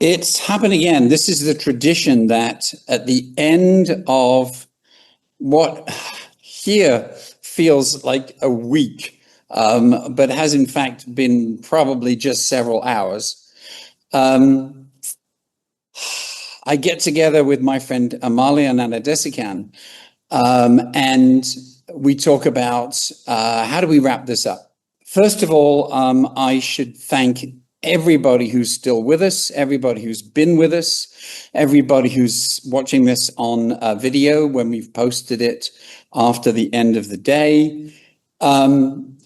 It's happened again. This is the tradition that at the end of what here feels like a week, but has in fact been probably just several hours, I get together with my friend Amalia Gnanadesikan, and we talk about how do we wrap this up. First of all, I should thank everybody who's still with us, everybody who's been with us, everybody who's watching this on video when we've posted it after the end of the day.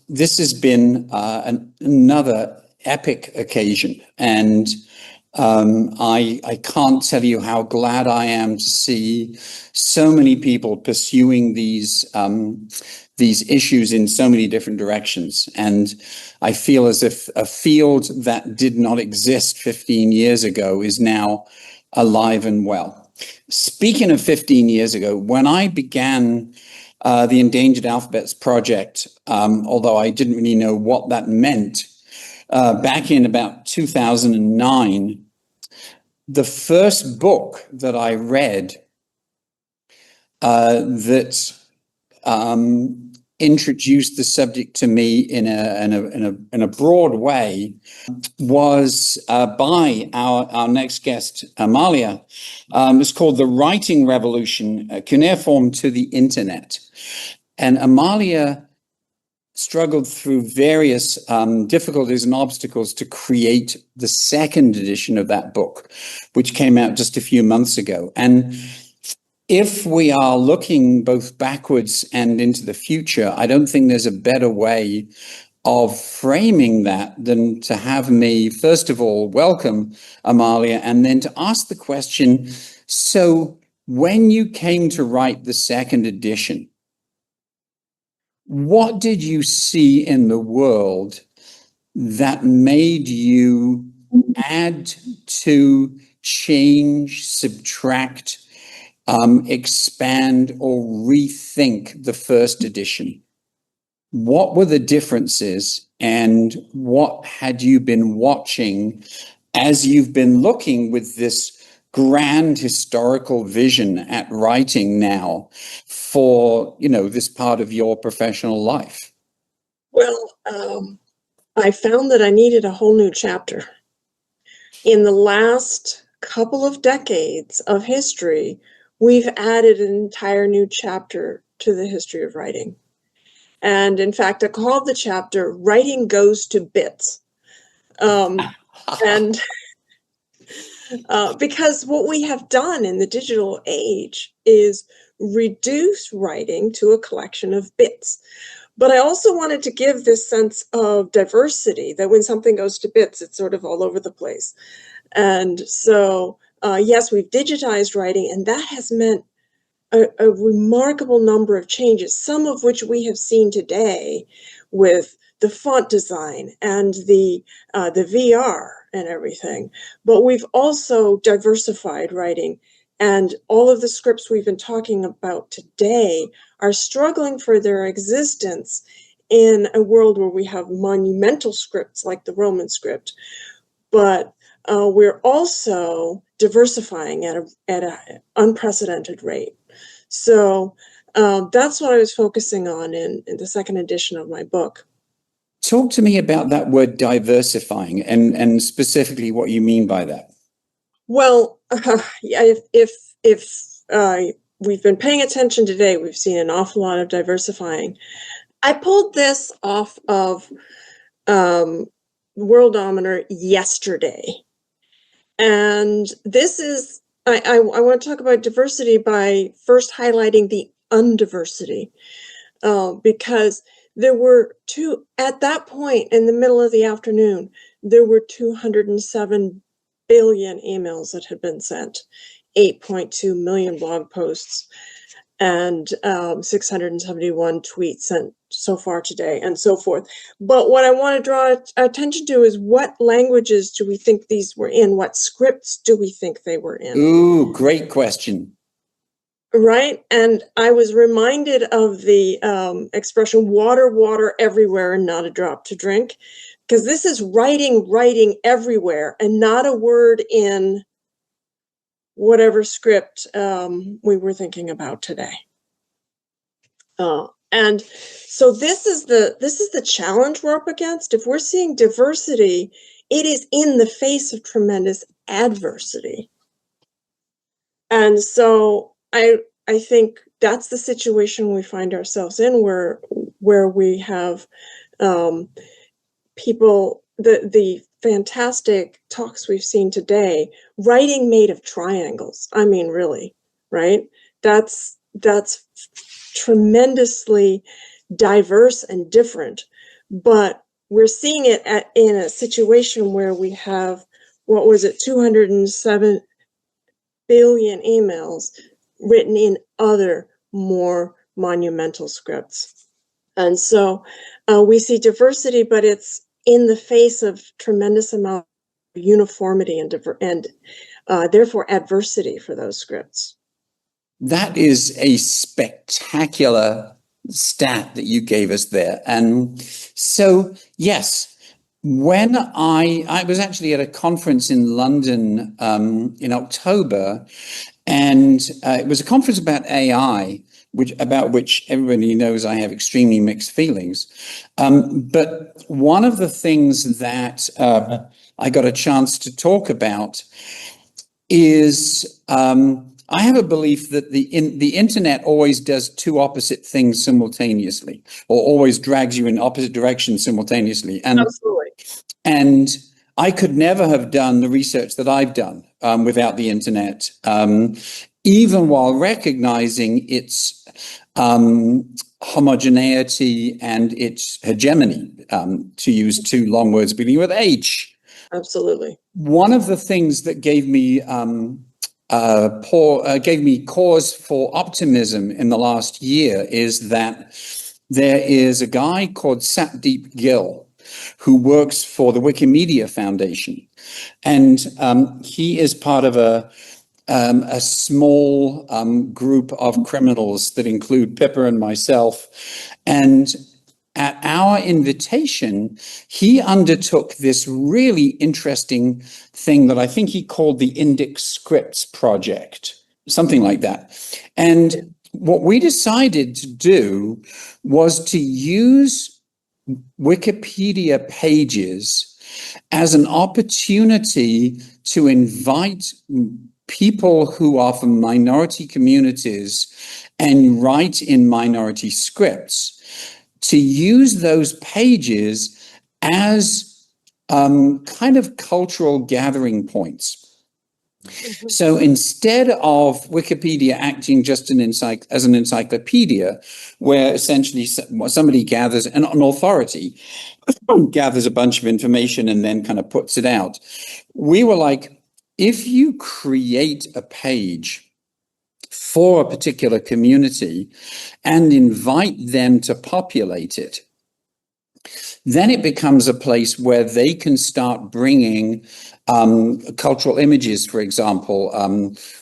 This has been another epic occasion, and I can't tell you how glad I am to see so many people pursuing these issues in so many different directions. And I feel as if a field that did not exist 15 years ago is now alive and well. Speaking of 15 years ago, when I began the Endangered Alphabets Project, although I didn't really know what that meant, back in about 2009, the first book that I read that introduced the subject to me in a broad way was by our next guest, Amalia. It's called The Writing Revolution, Cuneiform to the Internet. And Amalia struggled through various difficulties and obstacles to create the second edition of that book, which came out just a few months ago. And if we are looking both backwards and into the future, I don't think there's a better way of framing that than to have me, first of all, welcome Amalia, and then to ask the question, so when you came to write the second edition, what did you see in the world that made you add to, change, subtract, expand, or rethink the first edition? What were the differences, and what had you been watching as you've been looking with this grand historical vision at writing now for, this part of your professional life? Well, I found that I needed a whole new chapter. In the last couple of decades of history, we've added an entire new chapter to the history of writing. And in fact, I called the chapter Writing Goes to Bits. And because what we have done in the digital age is reduce writing to a collection of bits. But I also wanted to give this sense of diversity, that when something goes to bits, it's sort of all over the place. And so, yes, we've digitized writing, and that has meant a remarkable number of changes, some of which we have seen today with the font design and the VR and everything. But we've also diversified writing, and all of the scripts we've been talking about today are struggling for their existence in a world where we have monumental scripts like the Roman script. But we're also diversifying at an unprecedented rate. So that's what I was focusing on in the second edition of my book. Talk to me about that word diversifying, and specifically what you mean by that. Well, if we've been paying attention today, we've seen an awful lot of diversifying. I pulled this off of Worldometer yesterday. And this is, I want to talk about diversity by first highlighting the undiversity, because there were at that point in the middle of the afternoon, there were 207 billion emails that had been sent, 8.2 million blog posts, and 671 tweets sent so far today, and so forth. But what I want to draw attention to is, what languages do we think these were in? What scripts do we think they were in? Ooh, great question. Right? And I was reminded of the expression, water, water everywhere and not a drop to drink, because this is writing everywhere, and not a word in whatever script we were thinking about today. And so this is the challenge we're up against. If we're seeing diversity, it is in the face of tremendous adversity. And so I think that's the situation we find ourselves in, where we have people, the fantastic talks we've seen today, writing made of triangles. I mean, really, right? That's tremendously diverse and different, but we're seeing it in a situation where we have, 207 billion emails written in other more monumental scripts. And so we see diversity, but it's in the face of tremendous amount of uniformity and therefore adversity for those scripts. That is a spectacular stat that you gave us there. And so, yes, when I was actually at a conference in London in October, and it was a conference about AI, about which everybody knows I have extremely mixed feelings. But one of the things that I got a chance to talk about is I have a belief that the internet always does two opposite things simultaneously, or always drags you in opposite directions simultaneously. And Absolutely. And I could never have done the research that I've done without the internet, even while recognizing its homogeneity and its hegemony, to use two long words beginning with H. Absolutely. One of the things that gave me cause for optimism in the last year is that there is a guy called Satdeep Gill who works for the Wikimedia Foundation, and he is part of a small group of criminals that include Pippa and myself. And at our invitation, he undertook this really interesting thing that I think he called the Index Scripts Project, something like that. And what we decided to do was to use Wikipedia pages as an opportunity to invite people who are from minority communities and write in minority scripts to use those pages as kind of cultural gathering points. So instead of Wikipedia acting just as an encyclopedia, where essentially somebody gathers, an authority gathers a bunch of information and then kind of puts it out, we were like, if you create a page for a particular community and invite them to populate it, then it becomes a place where they can start bringing cultural images, for example,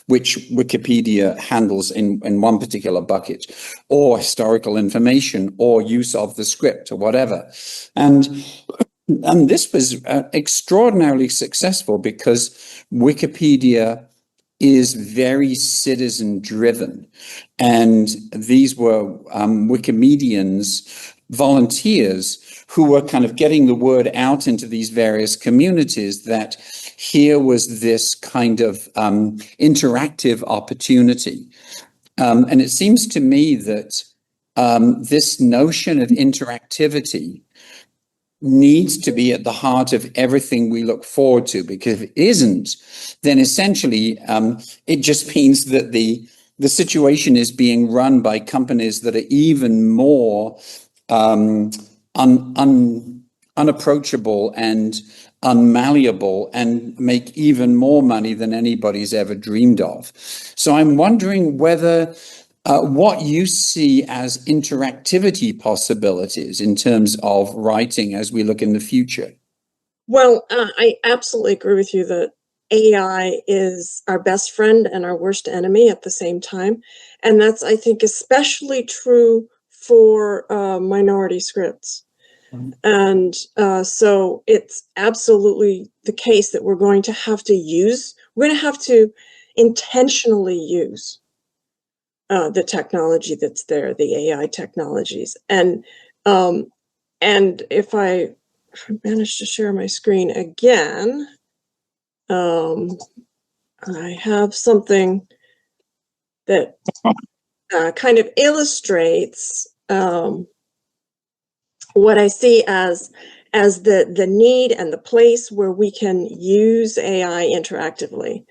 which Wikipedia handles in one particular bucket, or historical information, or use of the script, or whatever. And this was extraordinarily successful because Wikipedia is very citizen driven. And these were Wikimedians, volunteers, who were kind of getting the word out into these various communities that here was this kind of interactive opportunity. And it seems to me that this notion of interactivity needs to be at the heart of everything we look forward to, because if it isn't, then essentially it just means that the situation is being run by companies that are even more unapproachable and unmalleable and make even more money than anybody's ever dreamed of. So I'm wondering whether what you see as interactivity possibilities in terms of writing as we look in the future. Well, I absolutely agree with you that AI is our best friend and our worst enemy at the same time. And that's, I think, especially true for minority scripts. And so it's absolutely the case that we're going to have to intentionally use the technology that's there, the AI technologies. And if I manage to share my screen again, I have something that kind of illustrates what I see as the need and the place where we can use AI interactively.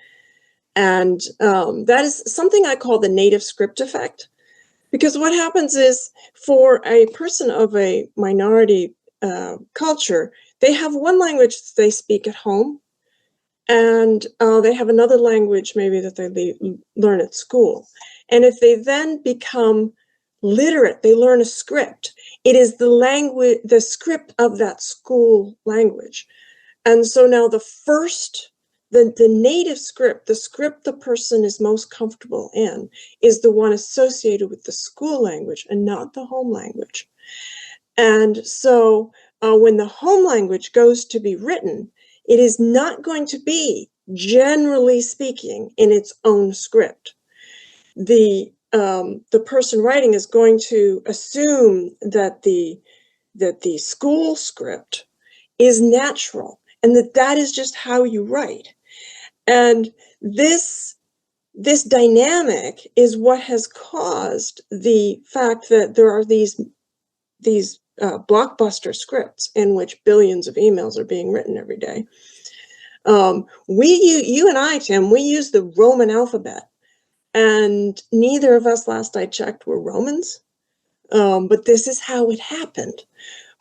And that is something I call the native script effect. Because what happens is, for a person of a minority culture, they have one language they speak at home, and they have another language maybe that they learn at school. And if they then become literate, they learn a script. It is the script of that school language. And so now the native script, the script the person is most comfortable in, is the one associated with the school language and not the home language. And so when the home language goes to be written, it is not going to be, generally speaking, in its own script. The person writing is going to assume that the school script is natural, and that is just how you write. And this dynamic is what has caused the fact that there are these blockbuster scripts in which billions of emails are being written every day. You and I, Tim, we use the Roman alphabet, and neither of us, last I checked, were Romans. But this is how it happened.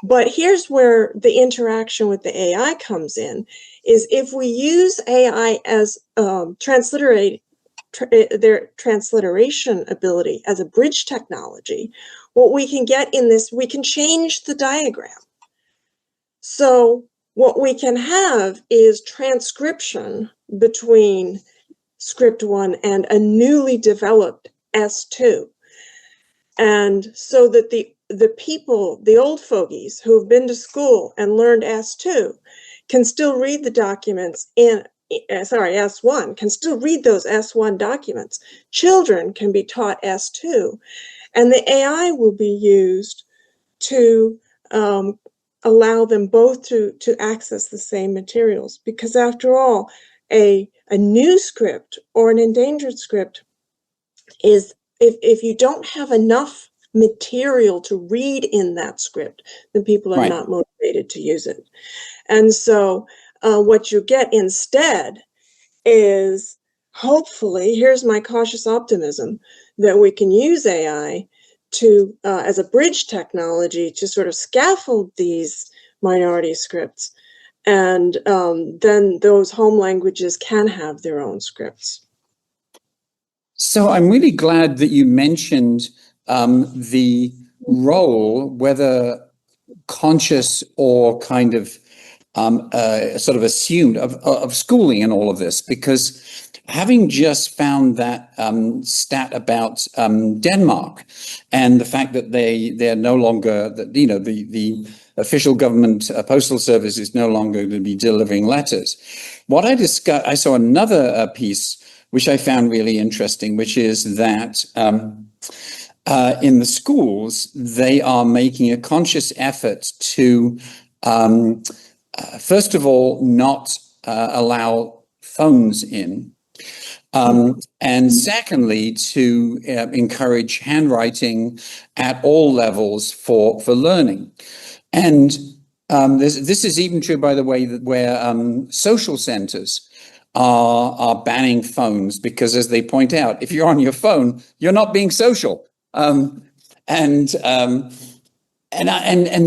But here's where the interaction with the AI comes in, is if we use AI as their transliteration ability as a bridge technology, what we can get in this, we can change the diagram. So what we can have is transcription between script 1 and a newly developed S2. And so that the people, the old fogies who have been to school and learned S2 can still read the documents S1, can still read those S1 documents. Children can be taught S2, and the AI will be used to allow them both to access the same materials. Because after all, a new script or an endangered script is, if you don't have enough material to read in that script, then people are not motivated to use it. And so what you get instead is, hopefully, here's my cautious optimism, that we can use AI to as a bridge technology to sort of scaffold these minority scripts, and then those home languages can have their own scripts. So I'm really glad that you mentioned the role, whether conscious or kind of sort of assumed, of schooling and all of this, because having just found that stat about Denmark and the fact that they're no longer, the official government postal service is no longer going to be delivering letters. What I discussed, I saw another piece which I found really interesting, which is that in the schools, they are making a conscious effort to, first of all, not allow phones in, and secondly, to encourage handwriting at all levels for learning. And this is even true, by the way, that where social centers are banning phones, because, as they point out, if you're on your phone, you're not being social. And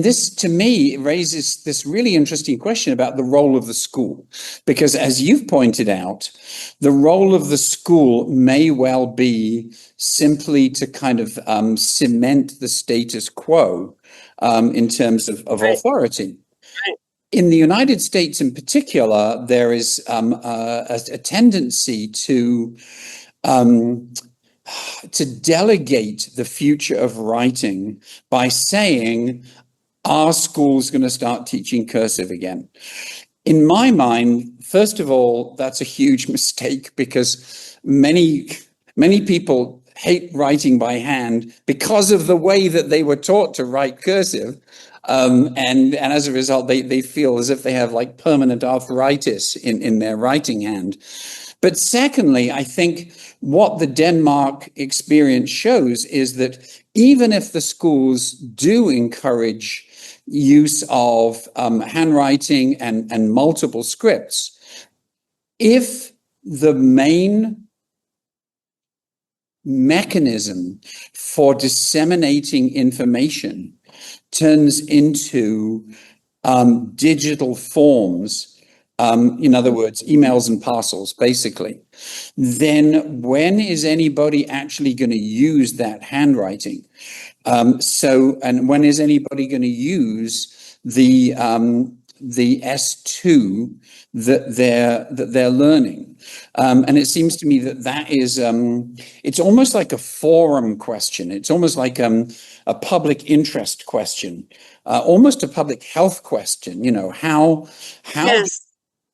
this, to me, raises this really interesting question about the role of the school, because, as you've pointed out, the role of the school may well be simply to kind of cement the status quo in terms of authority. In the United States, in particular, there is a tendency to delegate the future of writing by saying, are schools going to start teaching cursive again? In my mind, first of all, that's a huge mistake because many people hate writing by hand because of the way that they were taught to write cursive. And as a result, they feel as if they have like permanent arthritis in their writing hand. But secondly, I think what the Denmark experience shows is that even if the schools do encourage use of handwriting and multiple scripts, if the main mechanism for disseminating information turns into digital forms, in other words, emails and parcels, basically, then when is anybody actually going to use that handwriting? And when is anybody going to use the S2 that they're learning? And it seems to me that is it's almost like a forum question. It's almost like a public interest question, almost a public health question. You know, how Yes.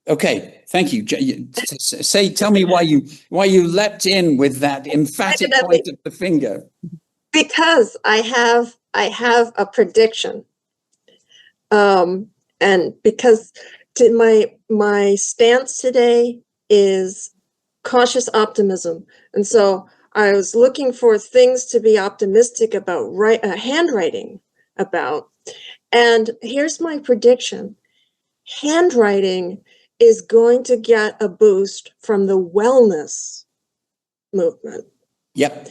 Okay, thank you. Tell me why you leapt in with that emphatic point of the finger. Because I have a prediction, and because my stance today is cautious optimism, and so I was looking for things to be optimistic about, handwriting about, and here's my prediction: handwriting is going to get a boost from the wellness movement. Yep.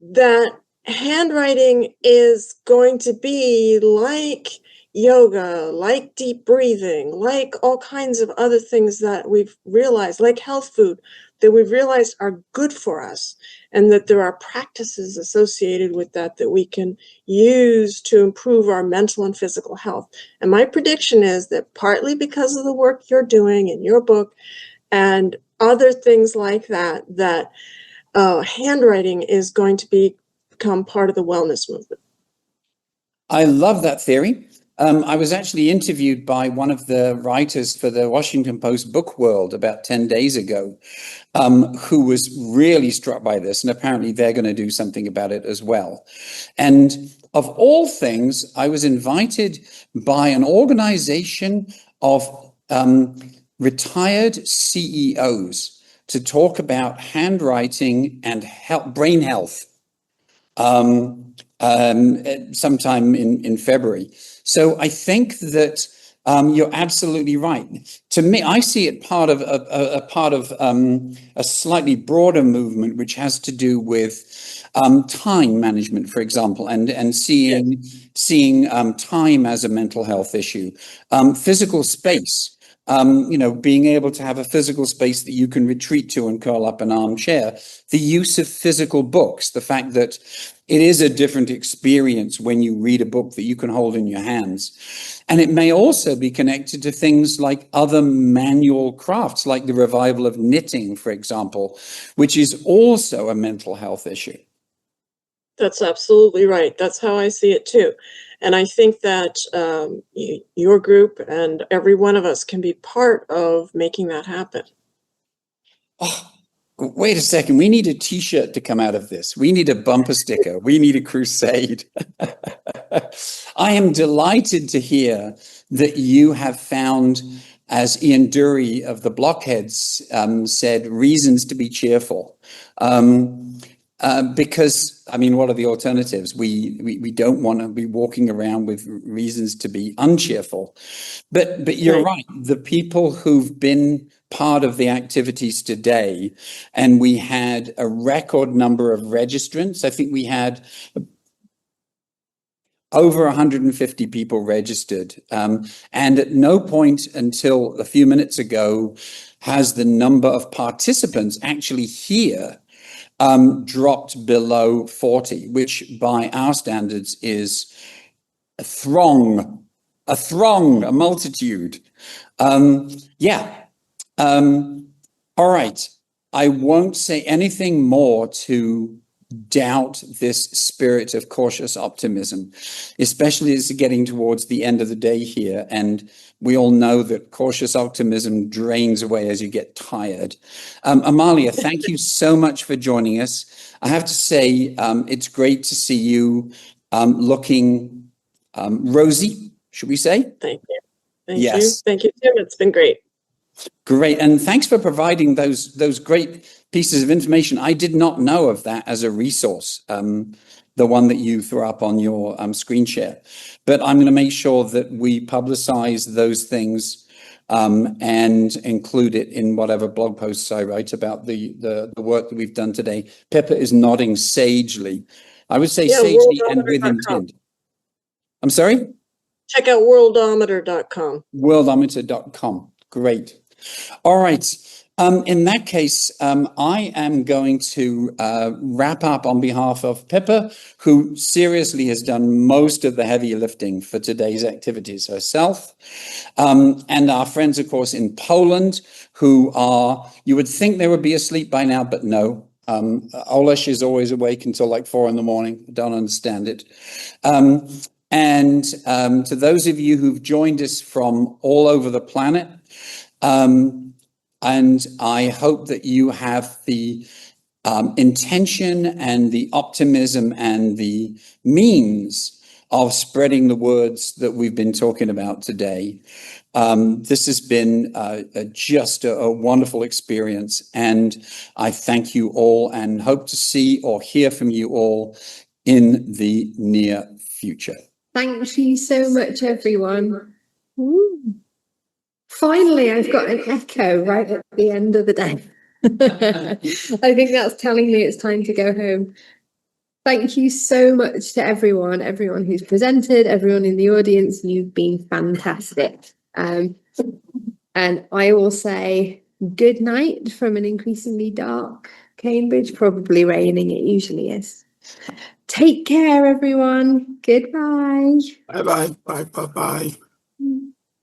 That handwriting is going to be like yoga, like deep breathing, like all kinds of other things that we've realized, like health food, that we've realized are good for us, and that there are practices associated with that that we can use to improve our mental and physical health. And my prediction is that partly because of the work you're doing in your book and other things like that, that handwriting is going to become part of the wellness movement. I love that theory. I was actually interviewed by one of the writers for the Washington Post Book World about 10 days ago, who was really struck by this, and apparently they're going to do something about it as well. And of all things, I was invited by an organization of retired CEOs to talk about handwriting and brain health sometime in February. So I think that you're absolutely right. To me, I see it part of a slightly broader movement, which has to do with time management, for example, and seeing time as a mental health issue, physical space. Being able to have a physical space that you can retreat to and curl up in an armchair, the use of physical books, the fact that it is a different experience when you read a book that you can hold in your hands. And it may also be connected to things like other manual crafts, like the revival of knitting, for example, which is also a mental health issue. That's absolutely right. That's how I see it too. And I think that your group and every one of us can be part of making that happen. Oh, wait a second. We need a T-shirt to come out of this. We need a bumper sticker. We need a crusade. I am delighted to hear that you have found, as Ian Dury of the Blockheads said, reasons to be cheerful. Because, I mean, what are the alternatives? We don't want to be walking around with reasons to be uncheerful. But you're right. The people who've been part of the activities today, and we had a record number of registrants. I think we had over 150 people registered. And at no point until a few minutes ago has the number of participants actually here dropped below 40, which by our standards is a throng, a multitude. All right. I won't say anything more to doubt this spirit of cautious optimism, especially as getting towards the end of the day here. And we all know that cautious optimism drains away as you get tired. Amalia, thank you so much for joining us. I have to say, it's great to see you looking rosy, should we say? Thank you. Yes. Thank you, Tim. It's been great. Great. And thanks for providing those great pieces of information. I did not know of that as a resource, the one that you threw up on your screen share. But I'm going to make sure that we publicize those things and include it in whatever blog posts I write about the work that we've done today. Pippa is nodding sagely. I would say sagely and with intent. I'm sorry? Check out worldometer.com. Worldometer.com. Great. All right. In that case, I am going to wrap up on behalf of Pippa, who seriously has done most of the heavy lifting for today's activities herself. And our friends, of course, in Poland, who are, you would think they would be asleep by now, but no. Olesh is always awake until like 4 a.m. I don't understand it. And to those of you who've joined us from all over the planet, and I hope that you have the intention and the optimism and the means of spreading the words that we've been talking about today. This has been just a wonderful experience, and I thank you all and hope to see or hear from you all in the near future. Thank you so much, everyone. Ooh. Finally, I've got an echo right at the end of the day. I think that's telling me it's time to go home. Thank you so much to everyone who's presented, everyone in the audience. You've been fantastic. And I will say good night from an increasingly dark Cambridge, probably raining. It usually is. Take care, everyone. Goodbye. Bye-bye. Bye-bye.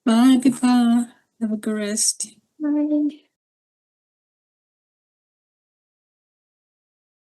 Bye, Pippa. Have a good rest. Bye.